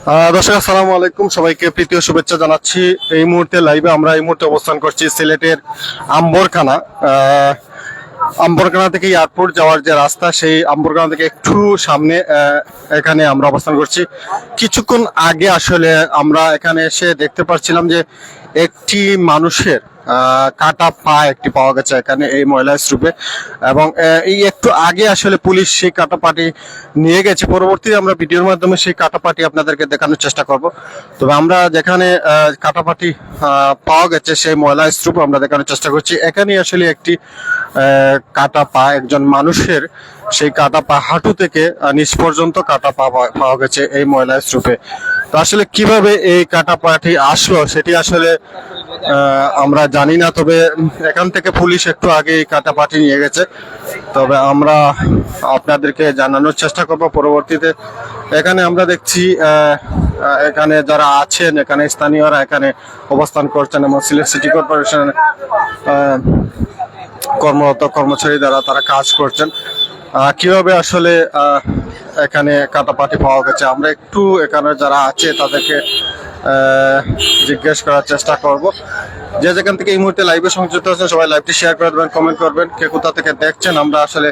দর্শক আসসালামু আলাইকুম, সবাইকে প্রীতি ও শুভেচ্ছা জানাচ্ছি। এই মুহূর্তে লাইভে আমরা এই মুহূর্তে অবস্থান করছি সিলেটের আম্বরখানা। আম্বরখানা থেকে এয়ারপোর্ট যাওয়ার যে রাস্তা, সেই আম্বরখানা থেকে একটু সামনে এখানে আমরা অবস্থান করছি। কিছুক্ষণ আগে আসলে আমরা এখানে এসে দেখতে পাচ্ছিলাম যে একটি মানুষের কাটা পা একটি পাওয়া গেছে এখানে এই ময়লা স্তূপে, এবং এই একটু আগে আসলে পুলিশ সেই কাটা পাটি নিয়ে গেছে। পরবর্তীতে আমরা ভিডিওর মাধ্যমে সেই কাটা পাটি আপনাদেরকে দেখানোর চেষ্টা করব। তবে আমরা যেখানে কাটা পাটি পাওয়া গেছে সেই ময়লা স্তূপ আমরা দেখানোর চেষ্টা করছি। এখানে আসলে একটি কাটা পা একজন মানুষের, সেই কাটা পা হাঁটু থেকে নিচ পর্যন্ত কাটা পা পাওয়া গেছে এই ময়লা স্তূপে। তো আসলে কিভাবে এই কাটা পাটি আসলো সেটি আসলে আমরা জানি না। তবে এখান থেকে পুলিশ একটু আগে এই কাটা পাটি নিয়ে গেছে। তবে আমরা আপনাদেরকে জানানোর চেষ্টা করব পরবর্তীতে। এখানে আমরা দেখছি এখানে যারা আছেন, এখানে স্থানীয়রা এখানে অবস্থান করছেন এবং সিলেট সিটি কর্পোরেশনের কর্মরত কর্মচারী দ্বারা তারা কাজ করছেন। কিভাবে আসলে এখানে কাটাপাটি পাওয়া গেছে আমরা একটু এখানে যারা আছে তাদেরকে জিজ্ঞেস করার চেষ্টা করব। যে যেখান থেকে এই মুহূর্তে লাইভে সংযুক্ত আছেন সবাই লাইভটি শেয়ার করে দেবেন, কমেন্ট করবেন কে কোথা থেকে দেখছেন। আমরা আসলে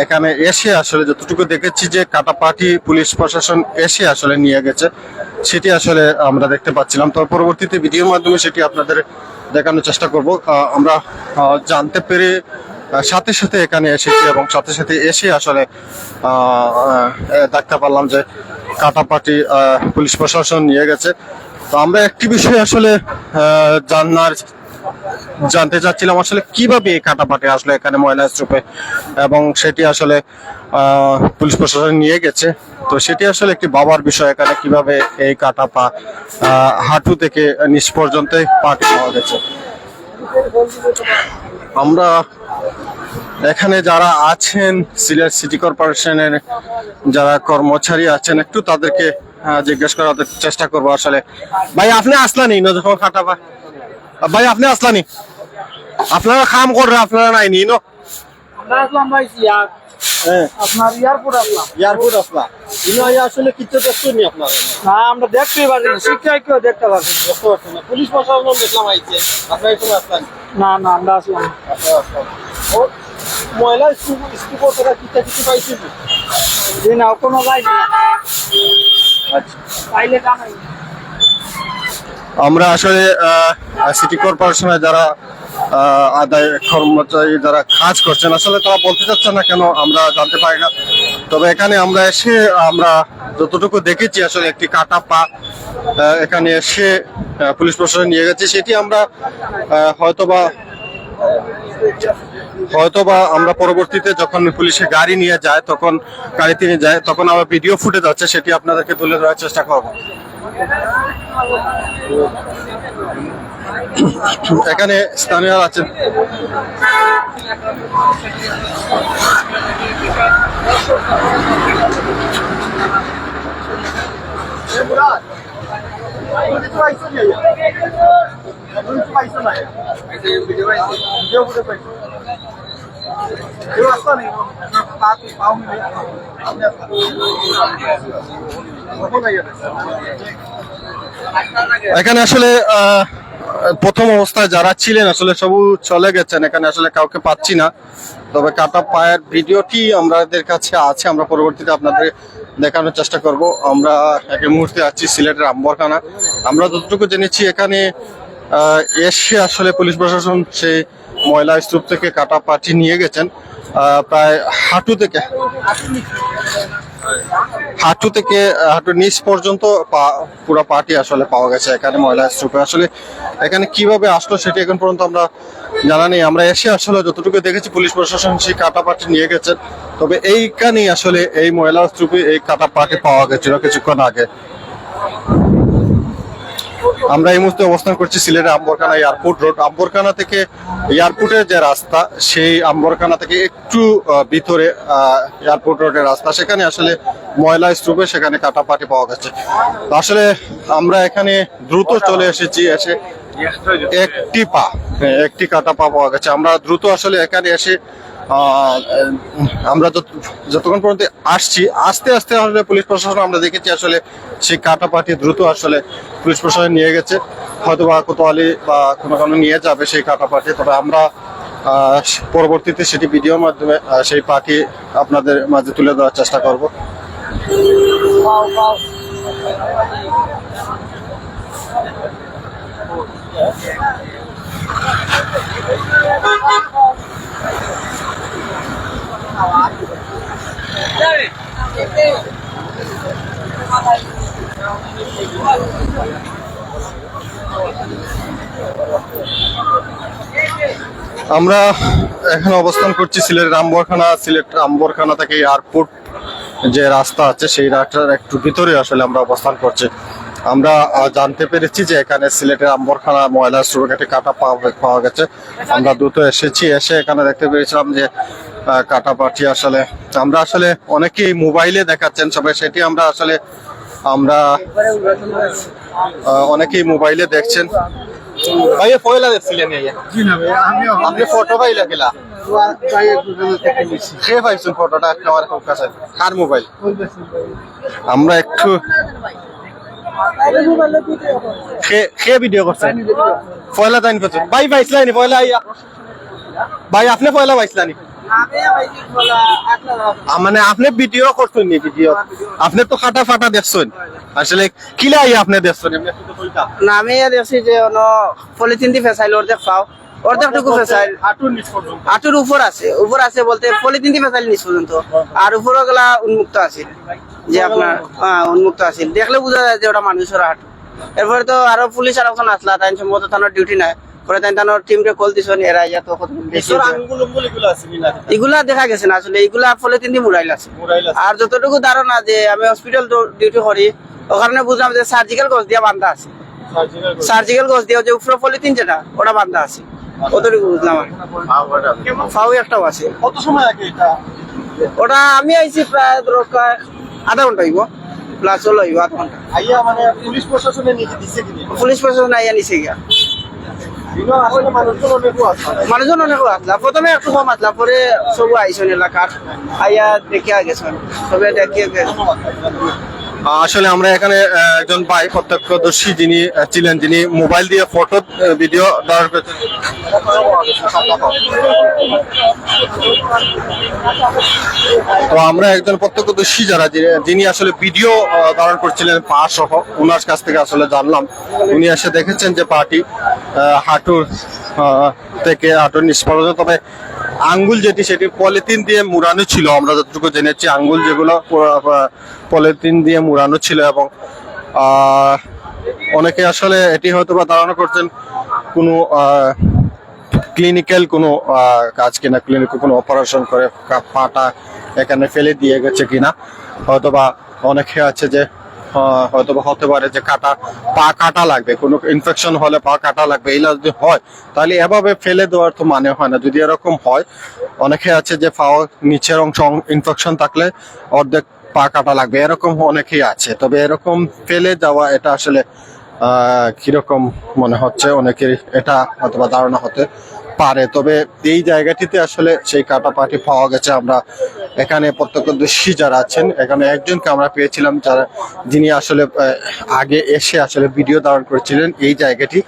এখানে এসে আসলে যতটুকু দেখেছি যে কাটাপাটি পুলিশ প্রশাসন এসে আসলে নিয়ে গেছে, সেটি আসলে আমরা দেখতে পাচ্ছিলাম। তো পরবর্তীতে ভিডিওর মাধ্যমে সেটি আপনাদের দেখানোর চেষ্টা করব। আমরা জানতে পেরে সাথে সাথে এখানে এসেছি এবং সাথে সাথে এসে আসলে দেখতে পারলাম যে কাটাপাটি পুলিশ প্রশাসন নিয়ে গেছে। তো আমরা একটি বিষয় আসলে জানতে চাচ্ছিলাম আসলে কিভাবে এই কাটাপাটি আসলে এখানে ময়লা স্তূপে, এবং সেটি আসলে পুলিশ প্রশাসন নিয়ে গেছে। তো সেটি আসলে একটি ভাবার বিষয়, এখানে কিভাবে এই কাটা পা হাঁটু থেকে নিচ পর্যন্ত পাটি পাওয়া গেছে। আমরা এখানে যারা আছেন সিলেট সিটি কর্পোরেশনের যারা কর্মচারী আছেন একটু তাদেরকে জিজ্ঞেস করার চেষ্টা করবো। আসলে ভাই আপনি আসলানি না যখন কাটা পা, ভাই আপনি আসলানি, আপনারা কাম কররে আপনারা নাই নি নো? আমরা আসলাম ভাই আপনার এয়ারপোর্ট আসলা আসলে কিছু দেখতে নি আপনারা? না, আমরা দেখতেই পারছি না, শিক্ষায় কেউ দেখতে পারছি না। পুলিশ প্রশাসন দেখলাম আইছে, আপনারা এখানে আসলেন? না না, আমরা আসলাম ময়লা স্তূপ থেকে কিছু পাইছেন? জি না, কোনো পাইছি না। আচ্ছা, পাইলে জানাই। আমরা আসলে সিটি কর্পোরেশনে যারা আদায় কর্মচারী যারা কাজ করছেন আসলে তারা বলতে চাচ্ছেন না কেন আমরা জানতে পারি না। তবে এখানে আমরা এসে আমরা যতটুকু দেখেছি আসলে একটি কাটা পা এখানে এসে পুলিশ প্রশাসন নিয়ে গেছে। সেটি আমরা হয়তোবা আমরা পরবর্তীতে যখন পুলিশের গাড়ি নিয়ে যায় তখন গাড়িতে নিয়ে যায় তখন আবার ভিডিও ফুটেজ আছে, সেটি আপনাদেরকে তুলে ধরার চেষ্টা করব। এখানে স্থানীয় আছেন, এখানে আসলে প্রথম অবস্থায় যারা ছিলেন আসলে সব চলে গেছেন, এখানে আসলে কাউকে পাচ্ছি না। তবে কাটা পায়ের ভিডিওটি আমাদের কাছে আছে, আমরা পরবর্তীতে আপনাদের দেখানোর চেষ্টা করব। আমরা এক মুহূর্তে আছি সিলেটের আম্বরখানা। আমরা যতটুকু জেনেছি এখানে এসে আসলে পুলিশ প্রশাসন সেই ময়লা স্তূপ থেকে কাটা পাটি নিয়ে গেছেন। প্রায় হাঁটু নিচ পর্যন্ত পুরো পাটি আসলে পাওয়া গেছে এখানে ময়লা স্তূপে। আসলে এখানে কিভাবে আসলো সেটি এখন পর্যন্ত আমরা জানা নেই। আমরা এসে আসলে যতটুকু দেখেছি পুলিশ প্রশাসন সেই কাটা পাটি নিয়ে গেছেন। তবে এইখানেই আসলে এই ময়লা স্তূপে এই কাটা পাটি পাওয়া গেছিল কিছুক্ষণ আগে। আমরা এই মুহূর্তে অবস্থান করছি সিলেটের আম্বরখানা এয়ারপোর্ট রোড। আম্বরখানা থেকে এয়ারপোর্টের যে রাস্তা, সেই আম্বরখানা থেকে একটু ভিতরে এয়ারপোর্ট রোডের রাস্তা, সেখানে আসলে ময়লা স্তূপে সেখানে কাটাপাটি পাওয়া গেছে। আসলে আমরা এখানে দ্রুত চলে এসেছি, এসে একটি কাটা পা পাওয়া গেছে। আমরা দ্রুত আসলে এখানে এসে আমরা যতক্ষণ পর্যন্ত আসছি আস্তে আস্তে আসলে পুলিশ প্রশাসন আমরা দেখেছি আসলে সেই কাটাপাটি দ্রুত আসলে পুলিশ প্রশাসন নিয়ে গেছে, হয়তো বা কোতোয়ালি বা কোনো কোনো নিয়ে যাবে সেই কাটাপাটি। তবে আমরা পরবর্তীতে সেটি ভিডিওর মাধ্যমে সেই পাটি আপনাদের মাঝে তুলে দেওয়ার চেষ্টা করব। আমরা এখানে অবস্থান করছি সিলেট রামবরখানা থেকে এয়ারপোর্ট যে রাস্তা আছে সেই রাস্তার একটু ভিতরে আসলে আমরা অবস্থান করছি। আমরা জানতে পেরেছি যে এখানে সিলেটের আম্বরখানা ময়লা সুরঘাটে কাটা পাওয়া গেছে। আমরা দ্রুত এসেছি, এসে এখানে দেখতে পেরেছিলাম যে কাটা পাঠি আসলে আমরা আসলে অনেকেই মোবাইলে দেখাচ্ছেন সবাই, সেটি আমরা অনেকেই মোবাইলে দেখছেন। ভাইয়া পয়লা দেখছিলেন আপনি ফটো পাইলা গেলা সে পাইছেন ফটোটা আমার কাছে কার মোবাইল? আমরা একটু ভিডিও করছেন পয়লা তাইন করছেন ভাই পাইছিলানি পয়লা ভাই আপনি পয়লা পাইছিলানি মানে আপনি ভিডিও করছেন নি? ভিডিও আপনি তো কাটা ফাটা দেখছেন আসলে কিলা আপনি দেখছেন? না আমি দেখছি যে পলিথিন দিয়ে ফেসাইল অর্ধেক পাও, অর্ধেকটুকু ফেসাইল আটুর উপর আছে বলতে পলিথিন দিয়ে ফেসাইল নিচ পর্যন্ত, আর উপর গুলা উন্মুক্ত আছে যে আপনার উন্মুক্ত আছে, দেখলে বোঝা যায় যে ওটা মানুষের হাঁটু। এরপরে তো আরো পুলিশ আর ওখানে আসলা, তাই সম্ভবত থানার ডিউটি নাই, পরে তাই থানার টিমকে কল দিছেন, এরা ইয়া তো এগুলা দেখা গেছে না আসলে, এগুলা পলিথিন দিয়ে মুড়াইল আছে। আর যতটুকু ধারণা যে আমি হসপিটাল ডিউটি করি ওখানে বুঝলাম যে সার্জিক্যাল গজ দিয়া বান্ধা আছে, সার্জিক্যাল গজ দিয়ে যে উপরে পলিথিন যেটা ওটা বান্ধা আছে, অতটুকু বুঝলাম। ফাউ একটাও আছে। কত সময় আগে এটা? ওটা আমি আইছি প্রায় আধা ঘন্টা হইব, প্লাস হলো হইব আধা ঘন্টা। আইয়া মানে পুলিশ প্রশাসনে নিয়ে দিছে কি? পুলিশ প্রশাসন আইয়া নিছে গিয়া মানুষজন অনেক আসলা, প্রথমে একটু কম আসলা, পরে সব আইসন এলাকার আইয়া দেখিয়া গেছেন, সবে দেখিয়ে গেছেন। আসলে আমরা এখানে একজন ভাই প্রত্যক্ষদর্শী যিনি ছিলেন, যিনি মোবাইল দিয়ে ফটো ভিডিও ধারণ করেছেন। তো আমরা একজন প্রত্যক্ষদর্শী যারা যিনি আসলে ভিডিও ধারণ করছিলেন পা সহ, ওনার কাছ থেকে আসলে জানলাম উনি এসে দেখেছেন যে পাটি হাঁটুর থেকে হাঁটুর নিচ পর্যন্ত, তবে আঙ্গুল যেটি সেটি পলিথিন দিয়ে মুড়ানো ছিল, আমরা যতটুকু জেনেছি আঙ্গুল যেগুলো পলিথিন দিয়ে মুড়ানো ছিল। এবং অনেকে আসলে এটি হয়তো বা ধারণা করছেন কোনো ক্লিনিক্যাল কোনো কাজ কিনা, ক্লিনিক্যাল কোনো অপারেশন করে পাটা এখানে ফেলে দিয়ে গেছে কিনা, হয়তোবা অনেকে আছে যে হয়তোবা হতে পারে যে পা কাটা লাগবে, কোনো ইনফেকশন হলে পা কাটা লাগবে, এই যদি হয় তাহলে এভাবে ফেলে দেওয়ার তো মানে হয় না। যদি এরকম হয়, অনেকে আছে যে পা নিচের অংশ ইনফেকশন থাকলে অর্ধেক পা কাটা লাগবে, এরকম অনেকেই আছে। তবে এরকম ফেলে যাওয়া এটা আসলে কিরকম মনে হচ্ছে, অনেকের এটা হয়তোবা ধারণা হতে পারে। তবে এই জায়গাটিতে আসলে সেই কাটা পাটি পাওয়া গেছে। আমরা এখানে প্রত্যক্ষদর্শী যারা আছেন, এখানে একজনকে আমরা পেয়েছিলাম যিনি আসলে আগে এসে আসলে ভিডিও ধারণ করেছিলেন এই জায়গাটি,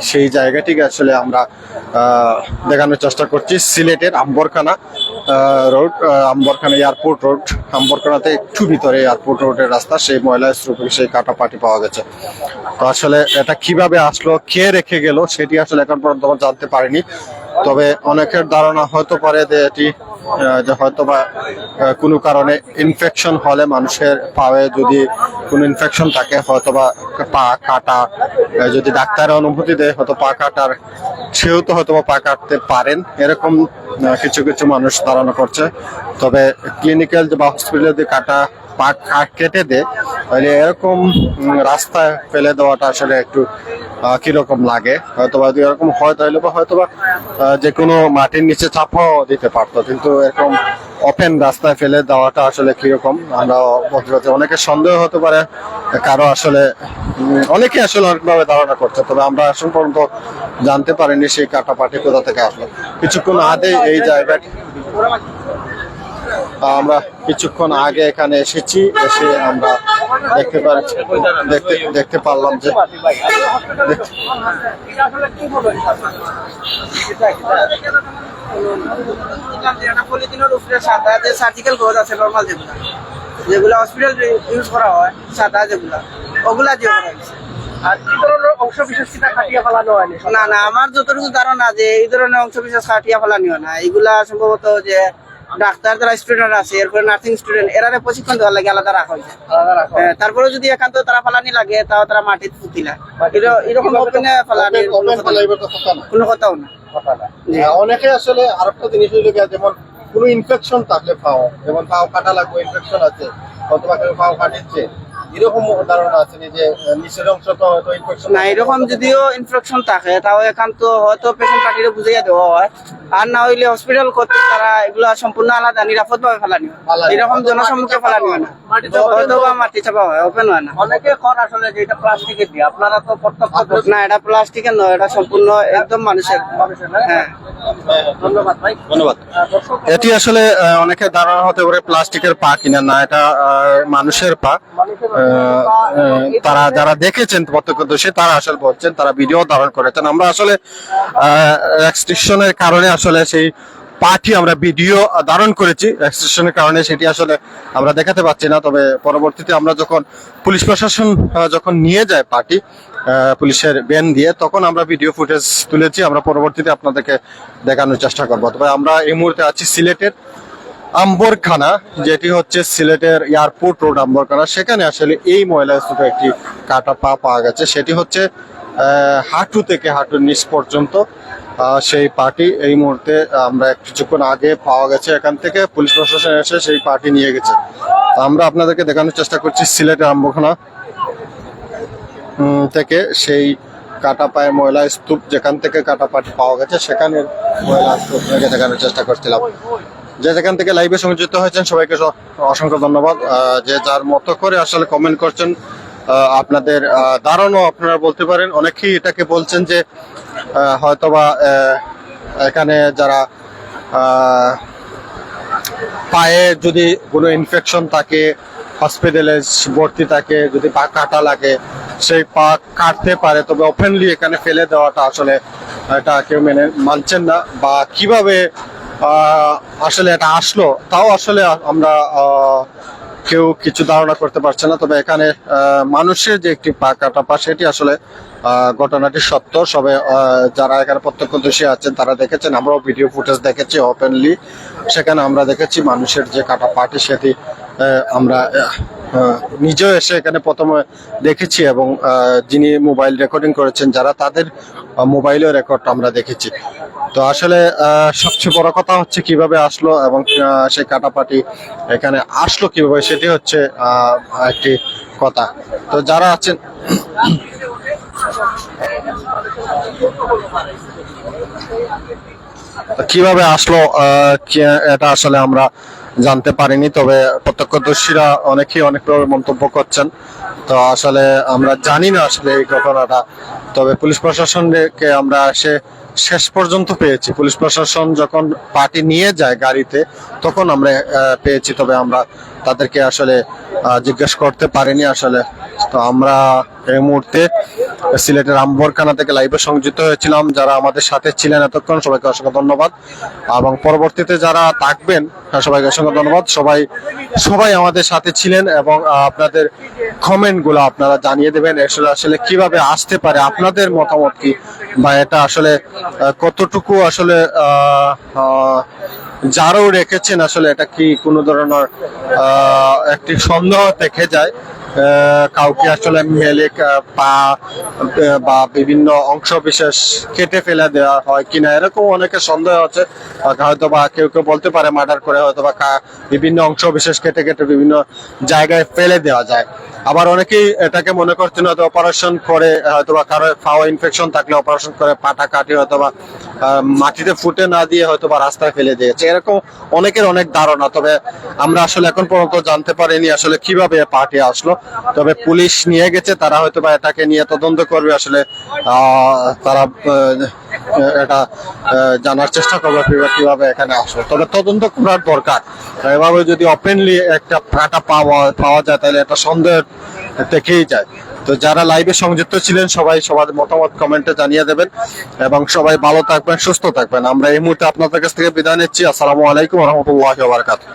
সেই জায়গাটিকে আসলে আমরা দেখানোর চেষ্টা করছি। সিলেটের Ambarkhana road, Ambarkhana airport road, আম্বরখানাতে একটু ভিতরে এয়ারপোর্ট রোডের রাস্তা, সেই ময়লা স্তূপে সেই কাটা পাটি পাওয়া গেছে। তো আসলে এটা কিভাবে আসলো, কে রেখে গেল, সেটি আসলে এখন পর্যন্ত জানতে পারিনি। তবে অনেকের ধারণা হতে পারে যে এটি হয়তো বা কোনো কারণে ইনফেকশন হলে, মানুষের পায়ে যদি কোনো ইনফেকশন থাকে, হয়তো বা পা কাটা, যদি ডাক্তারের অনুমতি দেয় হয়তো পা কাটার, সেও তো হয়তো বা পা কাটতে পারেন, এরকম কিছু কিছু মানুষ ধারণা করছে। তবে ক্লিনিক্যাল বা হসপিটালে যদি পা কেটে দেয় তাহলে এরকম রাস্তায় ফেলে দেওয়াটা আসলে একটু কিরকম লাগে। হয়তোবা যদি এরকম হয় তাহলে হয়তোবা যে কোনো মাটির নিচে চাপাও দিতে পারতো, কিন্তু এরকম ওপেন রাস্তায় ফেলে দেওয়াটা আসলে কিরকম আমরা বলতে পারছি। অনেকে সন্দেহ হতে পারে, কারো আসলে অনেকে আসলে অনেকভাবে ধারণা করছে। তবে আমরা এখন পর্যন্ত জানতে পারিনি সেই কাটা পাটি কোথা থেকে আসলো। কিছুক্ষণ আগে এই জায়গাটি আমরা কিছুক্ষণ আগে এখানে এসেছি, এসে আমরা দেখতে পারলাম যে পলিথিনের উপরে সাদা যে সার্জিক্যাল গ্লোভস আছে নরমাল যেগুলো হসপিটাল ইউজ করা হয়, সাদা যেগুলা ওগুলা দিয়ে করা হয়েছে। আর কি ধরনের অংশ বিশেষ কিনা কাটিয়ে ফেলানো হয়নি? না না, আমার যতটুকু ধারণা যে এই ধরনের অংশ বিশেষ কাটিয়া ফেলানিও না, এগুলা সম্ভবত যে ডাক্তার যারা স্টুডেন্ট আছে, এরপরে নার্সিং স্টুডেন্ট, এরারে প্রশিক্ষণ দেওয়ার লাগে আলাদা রাখা হয়েছে। তারপরে যদি একান্ত তারা ফালানি লাগে তাও তারা মাটিতে পুঁতিলা, এরকম ওপেনে ফালানি কোনো কথাও না। অনেকে আসলে আরেকটা জিনিস হইল গিয়া, যেমন কোনো ইনফেকশন থাকলে পাও, যেমন পাও কাটা লাগবে, ইনফেকশন আছে অথবা কেউ পাও কাটিচ্ছে, এরকম ধারণা আছে যে নিচের অংশ তো হয়তো ইনফেকশন না, এরকম যদিও ইনফেকশন থাকে তাও একান্ত হয়তো পেশেন্ট পার্টিকে বুঝাইয়া দেওয়া হয়, আর না হইলে হসপিটাল কর্তৃক তারা এগুলা সম্পূর্ণ আলাদা নিরাপদ ভাবে ফেলানি হয়, এরকম জনসম্মুখে ফেলানি হয় না, হয়তো বা মাটি চাপা হয়, ওপেন হয় না। অনেকে কর আসলে যে এটা প্লাস্টিকের দিয়ে, আপনারা তো প্রত্যক্ষ না, এটা প্লাস্টিকের নয়, এটা সম্পূর্ণ একদম মানুষের। হ্যাঁ, ধন্যবাদ ভাই। ধন্যবাদ। এটি আসলে অনেকে ধারণা হতে পারে প্লাস্টিকের পা কিনা, না, এটা মানুষের পা। তারা যারা দেখেছেন প্রত্যক্ষদর্শী তারা আসলে বলছেন, তারা ভিডিও ধারণ করেছেন। আমরা আসলে রেস্ট্রিকশনের কারণে আসলে সেই পাটি আমরা ভিডিও ধারণ করেছি, রেস্ট্রিকশনের কারণে সেটি আসলে আমরা দেখাতে পাচ্ছি না। তবে পরবর্তীতে আমরা যখন পুলিশ প্রশাসন যখন নিয়ে যায় পাটি পুলিশের ভ্যান দিয়ে, তখন আমরা ভিডিও ফুটেজ তুলেছি, আমরা পরবর্তীতে আপনাদেরকে দেখানোর চেষ্টা করবো। তবে আমরা এই মুহূর্তে আছি সিলেটের আম্বরখানা, যেটি হচ্ছে সিলেটের এয়ারপোর্ট রোড আম্বরখানা। সেখানে আসলে এই ময়লা স্তূপে একটি কাটা পা পাওয়া গেছে, সেটি হচ্ছে হাঁটু থেকে হাঁটুর নিচ পর্যন্ত সেই পাটি এই মুহূর্তে আমরা কিছুক্ষণ আগে পাওয়া গেছে। এখান থেকে পুলিশ প্রশাসন এসে সেই পাটি নিয়ে গেছে। আমরা আপনাদেরকে দেখানোর চেষ্টা করছি সিলেটের আম্বরখানা থেকে সেই কাটা পায়ে ময়লা স্তূপ, যেখান থেকে কাটা পাটি পাওয়া গেছে সেখানের ময়লা স্তূপ থেকে দেখানোর চেষ্টা করছিলাম। যে যেখান থেকে লাইভে সংযুক্ত হয়েছেন সবাইকে অসংখ্য ধন্যবাদ। যে যার মতো করে আসলে কমেন্ট করছেন, আপনাদের ধারণা আপনারা বলতে পারেন। অনেকেই এটাকে বলছেন যে হয়তোবা এখানে যারা পায়ে যদি কোনো ইনফেকশন থাকে, হসপিটালে ভর্তি থাকে, যদি পা কাটা লাগে, সেই পা কাটতে পারে, তবে ওপেনলি এখানে ফেলে দেওয়াটা আসলে এটা কেউ মেনে মানছেন না। বা কিভাবে আসলে এটা আসলো তাও আসলে আমরা কেউ কিছু ধারণা করতে পারছে না। তবে এখানে মানুষের যে একটি পা কাটা পা, সেটি আসলে ঘটনাটি সত্য। সবে যারা এখানে প্রত্যক্ষদর্শী আছেন তারা দেখেছেন, আমরাও ভিডিও ফুটেজ দেখেছি ওপেনলি। সেখানে আমরা দেখেছি মানুষের যে কাটা পাটি, সেটি আমরা নিজেও এসে এখানে প্রথমে দেখেছি, এবং যিনি মোবাইল রেকর্ডিং করেছেন যারা, তাদের মোবাইলেও রেকর্ড আমরা দেখেছি। তো আসলে সবচেয়ে বড় কথা হচ্ছে কিভাবে আসলো এবং সেই কাটাপাটি এখানে আসলো কিভাবে, সেটি হচ্ছে একটি কথা। তো যারা আছেন কিভাবে আসলো এটা আসলে আমরা জানতে পারিনি। তবে প্রত্যক্ষদর্শীরা অনেকেই অনেকভাবে মন্তব্য করছেন। তো আসলে আমরা জানি না আসলে এই ঘটনাটা। তবে পুলিশ প্রশাসনকে আমরা শেষ পর্যন্ত পেয়েছি। পুলিশ প্রশাসন যখন পার্টি নিয়ে যায় গাড়িতে, তখন আমরা পেয়েছি। তবে আমরা তাদেরকে আসলে জিজ্ঞেস করতে পারিনি আসলে। তো আমরা এই মুহূর্তে সিলেটের আম্বরখানা থেকে লাইভে সংযুক্ত হয়েছিলাম। যারা আমাদের সাথে ছিলেন এতক্ষণ সবাইকে অসংখ্য ধন্যবাদ, এবং পরবর্তীতে যারা থাকবেন সবাইকে অসংখ্য ধন্যবাদ। সবাই আমাদের সাথে ছিলেন, এবং আপনাদের কমেন্ট গুলো আপনারা জানিয়ে দেবেন আসলে কিভাবে আসতে পারে, আপনাদের মতামত কি, বা এটা আসলে কতটুকু আসলে যারাও রেখেছেন আসলে এটা কি কোনো ধরনের একটি সন্দেহ থেকে যায়। কাউকে আসলে মেলে পা বা বিভিন্ন অংশ বিশেষ কেটে ফেলে দেওয়া হয় কিনা, এরকম অনেকের সন্দেহ আছে। হয়তো বা কেউ বলতে পারে মার্ডার করে হয়তো বা বিভিন্ন অংশ বিশেষ কেটে কেটে বিভিন্ন জায়গায় ফেলে দেওয়া যায়। আবার অনেকেই এটাকে মনে করছেন হয়তো অপারেশন করে, হয়তো বা কারো ফাও ইনফেকশন থাকলে অপারেশন করে পাটা কাটি হয়তো বা মাটিতে ফুটে না দিয়ে হয়তো বা রাস্তায় ফেলে দিয়েছে, এরকম অনেকের অনেক ধারণা। তবে আমরা আসলে এখন পর্যন্ত জানতে পারিনি আসলে কিভাবে পাটি আসলো। তবে পুলিশ নিয়ে গেছে, তারা হয়তো বা এটাকে নিয়ে তদন্ত করবে। আসলে তারা এটা জানার চেষ্টা করবো কিভাবে এখানে আসলো। তবে তদন্ত করার দরকার। এভাবে যদি ওপেনলি একটা কাটা পাওয়া যায় তাহলে একটা সন্দেহ থেকেই যায়। তো যারা লাইভে সংযুক্ত ছিলেন সবাই সবার মতামত কমেন্টে জানিয়ে দেবেন এবং সবাই ভালো থাকবেন, সুস্থ থাকবেন। আমরা এই মুহূর্তে আপনাদের কাছ থেকে বিদায় নিচ্ছি। আসসালামু আলাইকুম ওয়া রাহমাতুল্লাহি ওয়া বারাকাতুহু।